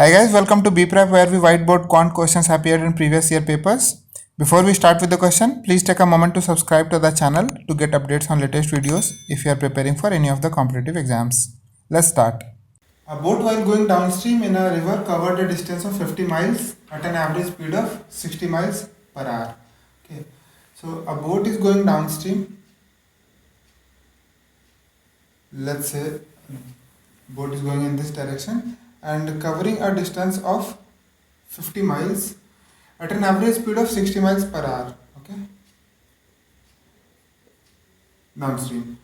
Hi guys, welcome to BPrep where we whiteboard quant questions appeared in previous year papers. Before we start with the question, please take a moment to subscribe to the channel to get updates on latest videos if you are preparing for any of the competitive exams. Let's start. A boat while going downstream in a river covered a distance of 50 miles at an average speed of 60 miles per hour. Okay, so a boat is going downstream. Let's say boat is going in this direction and covering a distance of 50 miles at an average speed of 60 miles per hour. Okay, downstream,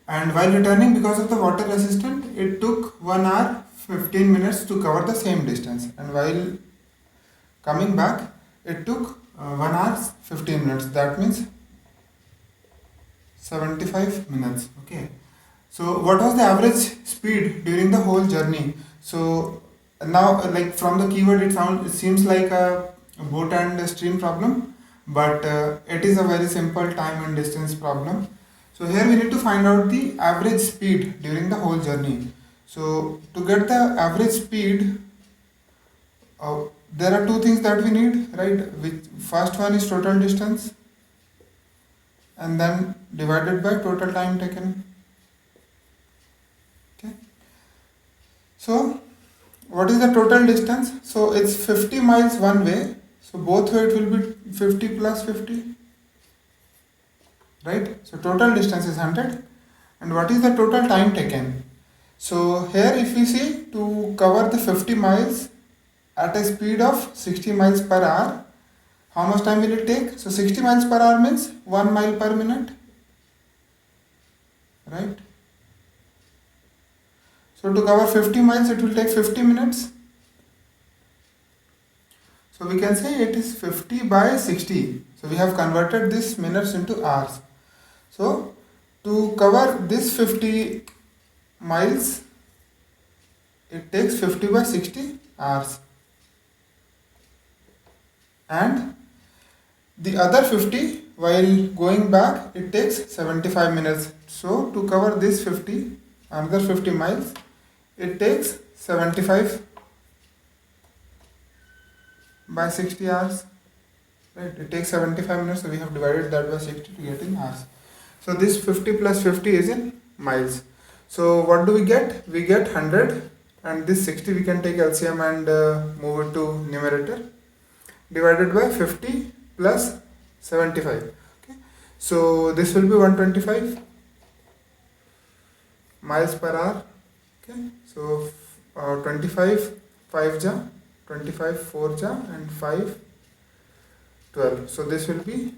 and while returning, because of the water resistant, it took 1 hour 15 minutes to cover the same distance, and while coming back it took 1 hour 15 minutes. That means 75 minutes. Okay, so what was the average speed during the whole journey? So now, like from the keyword, it seems like a boat and a stream problem, but it is a very simple time and distance problem. So here we need to find out the average speed during the whole journey. So to get the average speed, there are two things that we need, right? Which first one is total distance, and then divided by total time taken. Okay. So what is the total distance? So it's 50 miles one way. So both way it will be 50 plus 50. Right? So total distance is 100. And what is the total time taken? So here if we see, to cover the 50 miles at a speed of 60 miles per hour, how much time will it take? So 60 miles per hour means 1 mile per minute. Right? So to cover 50 miles it will take 50 minutes. So we can say it is 50 by 60. So we have converted this minutes into hours. So to cover this 50 miles, it takes 50 by 60 hours. And the other 50, while going back, it takes 75 minutes. So to cover this 50, another 50 miles, it takes 75 by 60 hours. Right? It takes 75 minutes, so we have divided that by 60 to get in hours. So this 50 plus 50 is in miles. So what do we get? We get 100, and this 60 we can take LCM and move it to numerator, divided by 50 plus 75. Okay. So this will be 125 miles per hour. Okay. So 25 5 ja, 25 4 ja, and 5 12. So this will be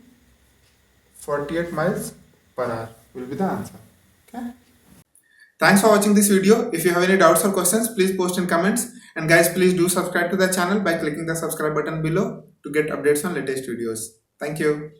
48 miles per hour will be the answer. Okay. Thanks for watching this video. If you have any doubts or questions, please post in comments. And guys, please do subscribe to the channel by clicking the subscribe button below to get updates on latest videos. Thank you.